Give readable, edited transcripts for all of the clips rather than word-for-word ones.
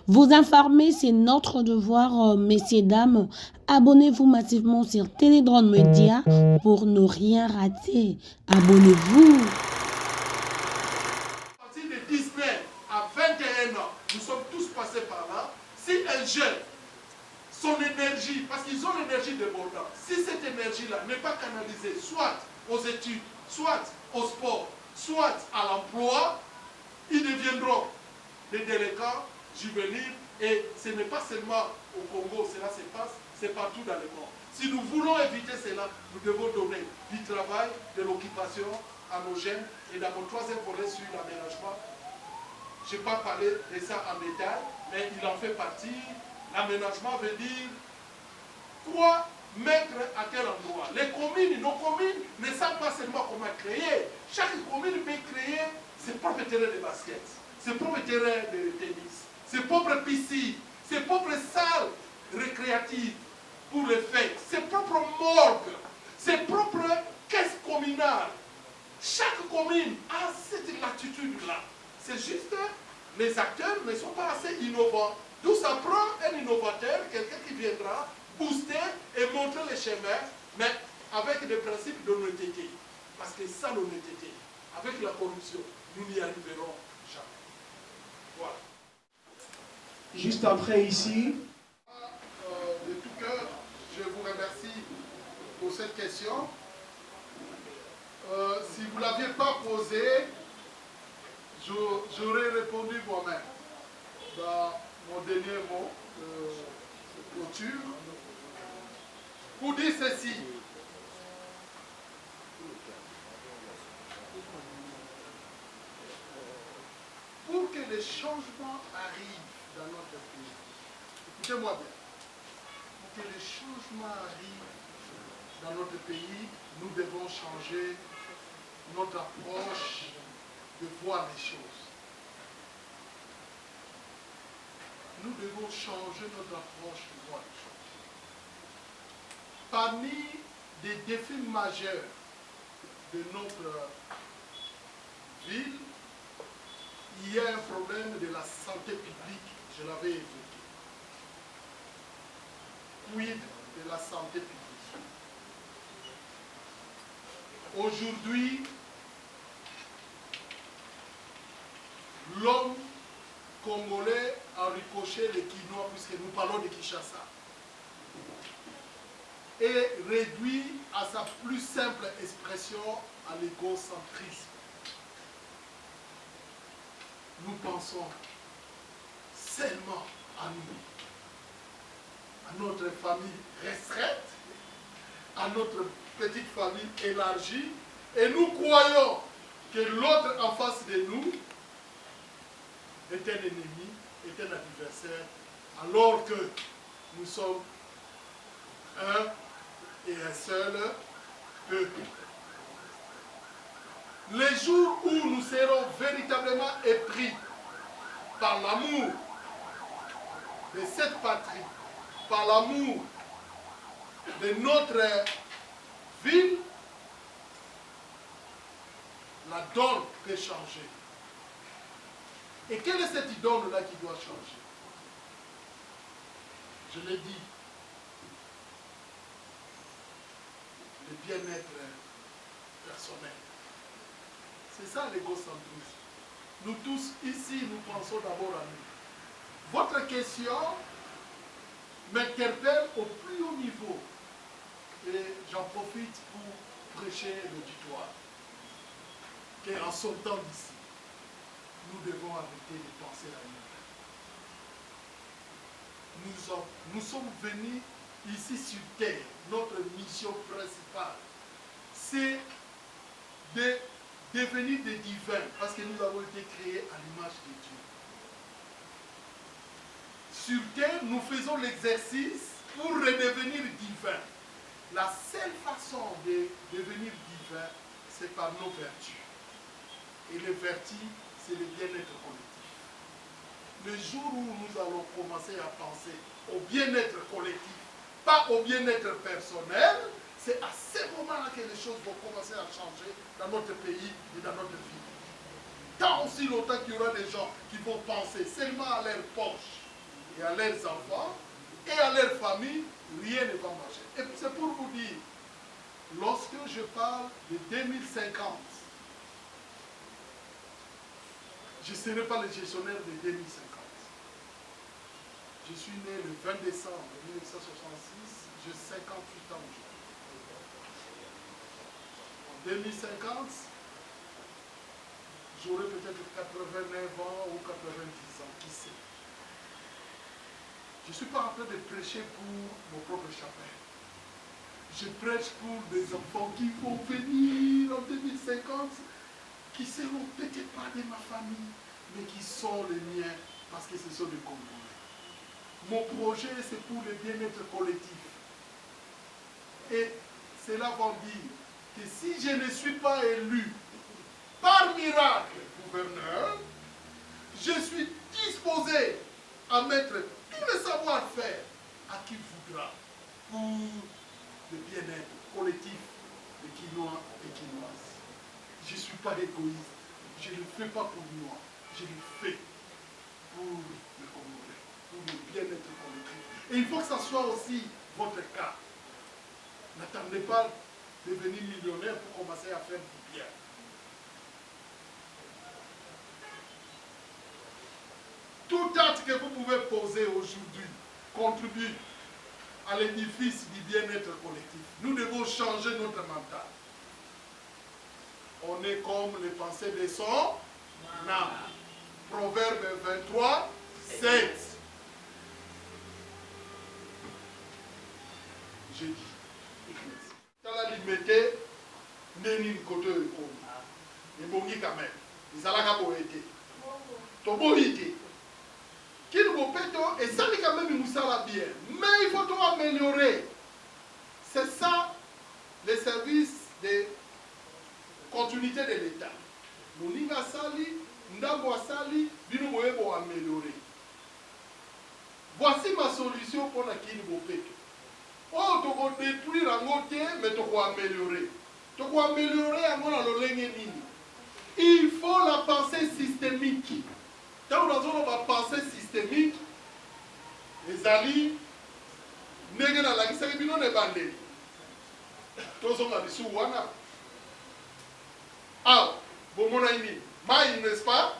Vous informer, c'est notre devoir, messieurs, dames. Abonnez-vous massivement sur Télédrone Média pour ne rien rater. Abonnez-vous. À partir de 19 à 21 ans, nous sommes tous passés par là. Si un jeune, son énergie, parce qu'ils ont l'énergie débordante, si cette énergie-là n'est pas canalisée soit aux études, soit au sport, soit à l'emploi, ils deviendront des délinquants juvéniles. Et ce n'est pas seulement au Congo, cela se passe, c'est partout dans le monde. Si nous voulons éviter cela, nous devons donner du travail, de l'occupation à nos jeunes. Et dans mon troisième volet sur l'aménagement, je n'ai pas parlé de ça en détail, mais il en fait partie. L'aménagement veut dire quoi mettre à quel endroit. Les communes, nos communes ne savent pas seulement comment créer. Chaque commune peut créer ses propres terrains de basket, ses propres terrains de tennis, ses propres piscines, ses propres salles récréatives pour les fêtes, ses propres morgues, ses propres caisses communales. Chaque commune a cette latitude-là. C'est juste les acteurs ne sont pas assez innovants. D'où ça prend un innovateur, quelqu'un qui viendra booster et montrer les chemins, mais avec des principes d'honnêteté. Parce que sans l'honnêteté, avec la corruption, nous n'y arriverons jamais. Voilà. Juste après ici. De tout cœur, je vous remercie pour cette question. Si vous ne l'aviez pas posée, j'aurais répondu moi-même dans mon dernier mot de clôture. Pour dire ceci, pour que les changements arrivent dans notre pays, écoutez-moi bien, pour que les changements arrivent dans notre pays, nous devons changer notre approche de voir les choses. Nous devons changer notre approche de voir les choses. Parmi des défis majeurs de notre ville, il y a un problème de la santé publique, je l'avais évoqué. Quid de la santé publique? Aujourd'hui, l'homme congolais a ricoché les Quinois, puisque nous parlons de Kinshasa, et réduit à sa plus simple expression à l'égocentrisme. Nous pensons seulement à nous, à notre famille restreinte, à notre petite famille élargie, et nous croyons que l'autre en face de nous est un ennemi, est un adversaire, alors que nous sommes un et un seul peuple. Les jours où nous serons véritablement épris par l'amour de cette patrie, par l'amour de notre ville, la donne peut changer. Et quelle est cette donne-là qui doit changer? Je l'ai dit, le bien-être personnel. C'est ça l'égocentrisme. Nous tous ici, nous pensons d'abord à nous. Votre question m'interpelle au plus haut niveau. Et j'en profite pour prêcher l'auditoire. Qu'en sortant d'ici, nous devons arrêter de penser à nous. Nous sommes venus ici sur terre. Notre mission principale, c'est de devenir des divins, parce que nous avons été créés à l'image de Dieu. Sur terre, nous faisons l'exercice pour redevenir divins. La seule façon de devenir divin, c'est par nos vertus. Et les vertus, c'est le bien-être collectif. Le jour où nous allons commencer à penser au bien-être collectif, pas au bien-être personnel, c'est à ce moment-là que les choses vont commencer à changer dans notre pays et dans notre vie. Tant aussi longtemps qu'il y aura des gens qui vont penser seulement à leur poche, et à leurs enfants et à leur famille, rien ne va marcher. Et c'est pour vous dire, lorsque je parle de 2050, je ne serai pas le gestionnaire de 2050. Je suis né le 20 décembre 1966, j'ai 58 ans aujourd'hui. En 2050, j'aurai peut-être 89 ans ou 90 ans, qui sait. Je ne suis pas en train de prêcher pour mon propre chapelle. Je prêche pour des enfants qui vont venir en 2050, qui ne seront peut-être pas de ma famille, mais qui sont les miens, parce que ce sont des Congolais. Mon projet, c'est pour le bien-être collectif. Et cela va dire que si je ne suis pas élu par miracle gouverneur, je suis disposé à mettre tout le savoir-faire à qui voudra pour le bien-être collectif des Quinois et Quinoises. Je ne suis pas égoïste. Je ne le fais pas pour moi. Je le fais pour le Congolais, pour le bien-être collectif. Et il faut que ça soit aussi votre cas. N'attendez pas de devenir millionnaire pour commencer à faire du bien. Tout acte que vous pouvez poser aujourd'hui contribue à l'édifice du bien-être collectif. Nous devons changer notre mental. On est comme les pensées de son âme. Proverbe 23, 7. J'ai dit. Dans la limité, Neni Koto et Komi. Et Bongi quand même. Ils allaient à Boété. Toboïté. Qu'il vous pète, et ça n'est quand même une moussala bien. Mais il faut tout améliorer. C'est ça, les services de continuité de l'État. Moninga Sali, Ndambo Sali, Bino Boebo améliorer. Voici ma solution pour la Kinbopeto. Oh, tu vas détruire un côté, mais tu vas améliorer. Tu vas améliorer à mon nini. Il faut la pensée systémique. Quand nous avons la pensée systémique, les alliés, nous avons la pensée systémique. Tous ont dit Souwana. Ah, bon, mon ami, n'est-ce pas?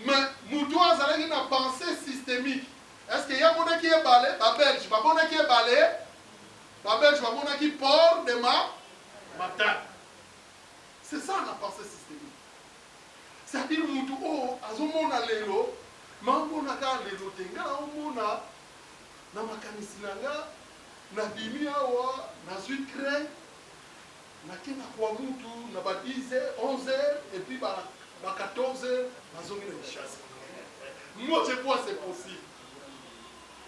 Mais nous devons avoir une pensée systémique. Est-ce qu'il y a un qui est balé? Ma belge, ma bonne qui est balé? Ma belge, ma bonne qui porte de ma table. C'est ça la pensée systémique. C'est-à-dire que nous devons avoir un lélo, mais on a un lélo, on a na makanisi nanga na bimi awa na sucre na kena kwa mutu na ba 10h 11h et puis ba 14h na zongi na chasse. Moi je vois c'est possible.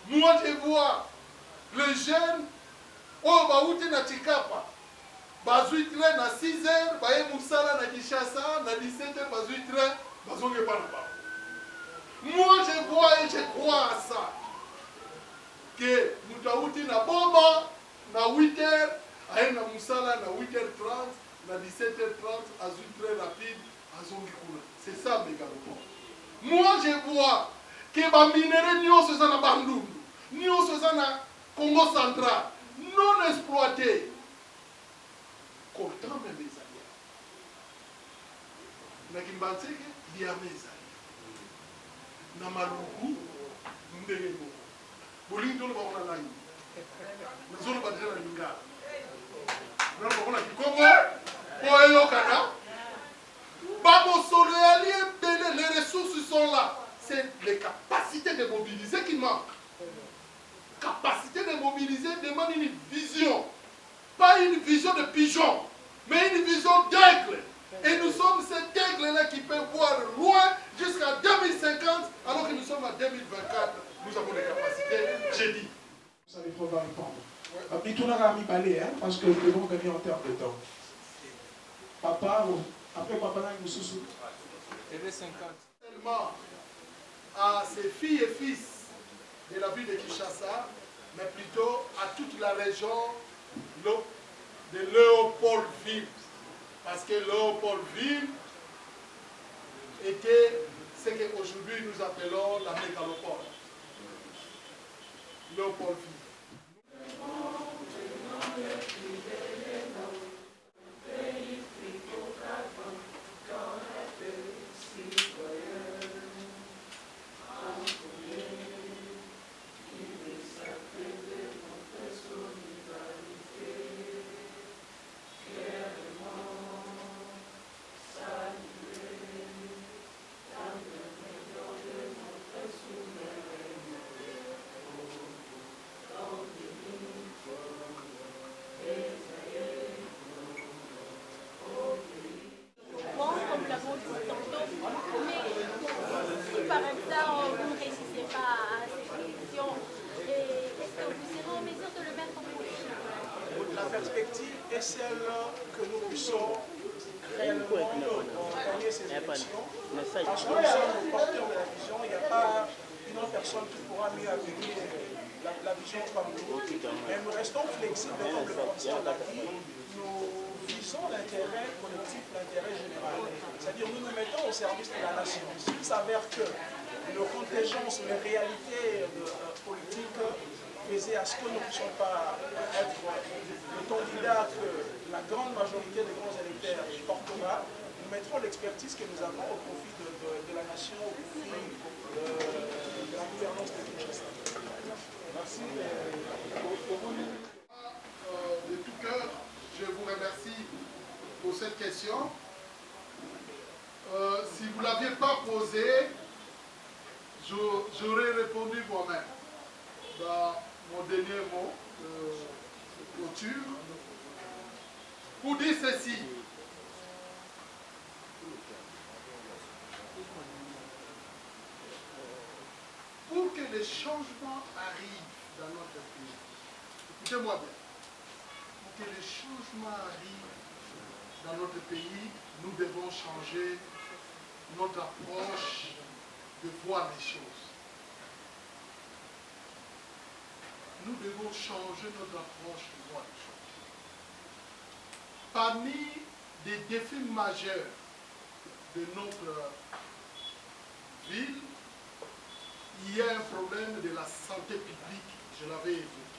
Moi je vois les jeunes oh ba uti na Chikapa ba sucre na 6h ba ye musala na Kishasa na 17h ba sucre ba zongi pa na ba. Moi je vois et je crois à ça. Que nous avons na bomba na 8h, à na musala na 8h30, na 17h30, à une très rapide, à Zongikuna. C'est ça mes galopons. Moi je vois que les minéraux sont dans Bandundu, nous sont dans Congo central, non exploités. Content mes alliés. Na Kimbanseke, il y a mes alliés. Na Maluku, Ndego. Bolingo tolo bakona nani nazolo badela lingala nalo bakona kikongo oyo kana babo solo les ressources sont là, c'est les capacités de mobiliser qui manquent. Capacité de mobiliser demande une vision, pas une vision de pigeon, mais une vision d'aigle. Et nous sommes cet aigle-là qui peut voir loin jusqu'à 2050, alors que nous sommes en 2024. Nous avons les capacités, j'ai dit. Vous allez pouvoir répondre. Mitounara mi balé, parce que nous devons gagner en termes de temps. Papa, après papa, nous sous. Et les 50. Seulement à ses filles et fils de la ville de Kinshasa, mais plutôt à toute la région de Léopoldville. Parce que Léopoldville était ce qu'aujourd'hui nous appelons la mégalopole. Léopoldville. La perspective est celle que nous puissions réellement gagner ces élections. Parce que nous sommes porteurs de la vision, il n'y a pas une autre personne qui pourra mieux appliquer la vision comme nous. Mais nous restons flexibles comme le professeur l'a dit. Nous visons l'intérêt collectif, l'intérêt général. C'est-à-dire nous nous mettons au service de la nation. S'il s'avère que nos contingences, les réalités politiques faisaient à ce que nous ne puissions pas être le candidat que la grande majorité des grands électeurs portera, nous mettrons l'expertise que nous avons au profit de la nation, au profit de la gouvernance de Kinshasa. Merci. De tout cœur, je vous remercie pour cette question. Si vous ne l'aviez pas posée, j'aurais répondu moi-même dans mon dernier mot de clôture pour dire ceci. Pour que les changements arrivent dans notre pays, écoutez-moi bien, pour que les changements arrivent dans notre pays, nous devons changer notre approche de voir les choses. Nous devons changer notre approche de voir les choses. Parmi les défis majeurs de notre ville, il y a un problème de la santé publique, je l'avais évoqué.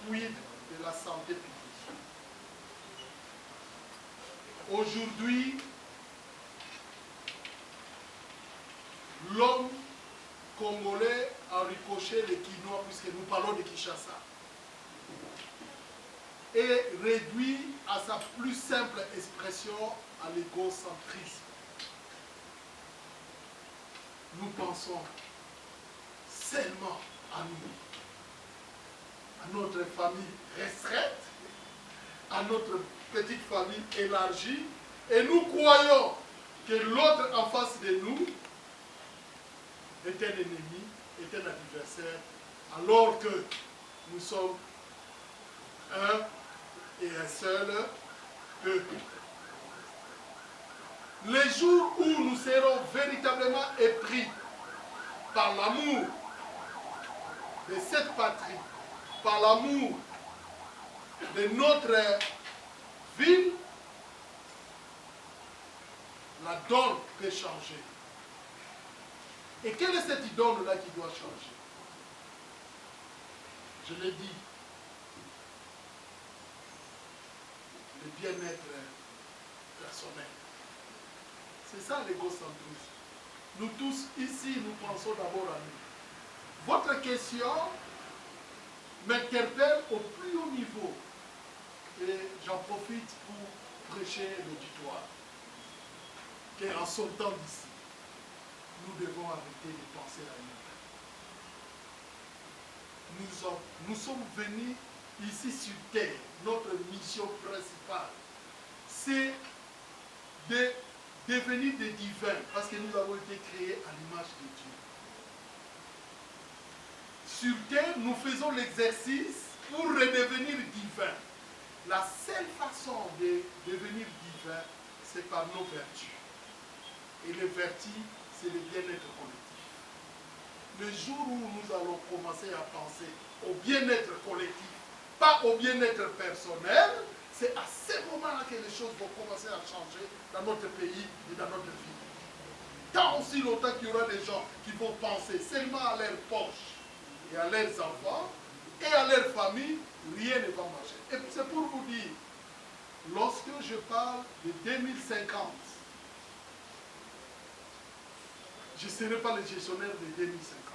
Quid de la santé publique? Aujourd'hui, l'homme congolais a ricoché les Quinois, puisque nous parlons de Kinshasa, et réduit à sa plus simple expression à l'égocentrisme. Nous pensons seulement à nous, à notre famille restreinte, à notre petite famille élargie, et nous croyons que l'autre en face de nous est un ennemi, est un adversaire, alors que nous sommes un et un seul peuple. Les jours où nous serons véritablement épris par l'amour de cette patrie, par l'amour de notre ville, la donne peut changer. Et quelle est cette donne-là qui doit changer? Je l'ai dit, le bien-être personnel. C'est ça l'égocentrisme. Nous tous ici, nous pensons d'abord à nous. Votre question m'interpelle au plus haut niveau. Et j'en profite pour prêcher l'auditoire. Qu'en sortant d'ici, nous devons arrêter de penser à nous. Nous sommes venus ici sur terre. Notre mission principale, c'est de devenir des divins, parce que nous avons été créés à l'image de Dieu. Sur terre, nous faisons l'exercice pour redevenir divins. La seule façon de devenir divin, c'est par nos vertus. Et les vertus, c'est le bien-être collectif. Le jour où nous allons commencer à penser au bien-être collectif, pas au bien-être personnel, C'est à ce moment-là que les choses vont commencer à changer dans notre pays et dans notre vie. Tant aussi longtemps qu'il y aura des gens qui vont penser seulement à leurs poches et à leurs enfants et à leur famille, rien ne va marcher. Et c'est pour vous dire, lorsque je parle de 2050, je ne serai pas le gestionnaire de 2050.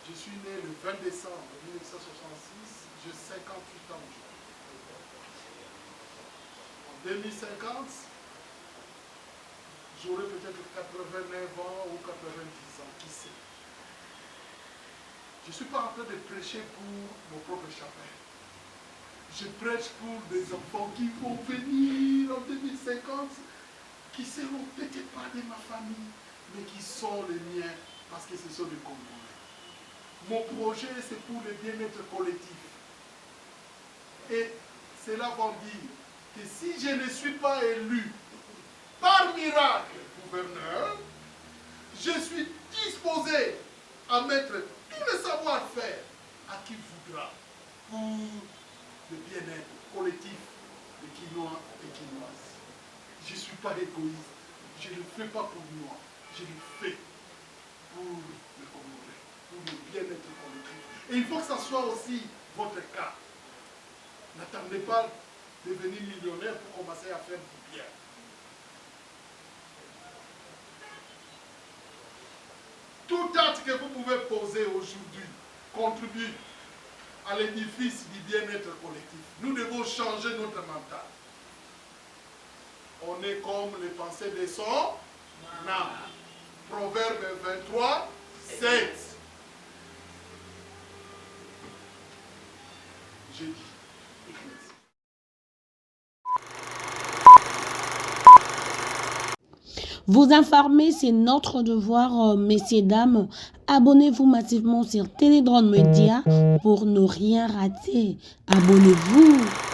Je suis né le 20 décembre 1966, j'ai 58 ans aujourd'hui. En 2050, j'aurai peut-être 89 ans ou 90 ans, qui sait. Je ne suis pas en train de prêcher pour mon propre chapelle. Je prêche pour des enfants qui vont venir en 2050, qui seront peut-être pas de ma famille, mais qui sont les miens, parce que ce sont des Congolais. Mon projet, c'est pour le bien-être collectif. Et cela va dire que si je ne suis pas élu par miracle gouverneur, je suis disposé à mettre tout le savoir-faire à qui voudra pour le bien-être collectif des Quinois et Quinoises. Je ne suis pas égoïste. Je ne le fais pas pour moi. Je le fais pour le Congolais, pour le bien-être collectif. Et il faut que ça soit aussi votre cas. N'attendez pas de devenir millionnaire pour commencer à faire du bien. Tout acte que vous pouvez poser aujourd'hui contribue à l'édifice du bien-être collectif. Nous devons changer notre mental. On est comme les pensées de son âme. Proverbe 23, 7. J'ai dit. Vous informer, c'est notre devoir, messieurs, dames. Abonnez-vous massivement sur Télédrone Média pour ne rien rater. Abonnez-vous.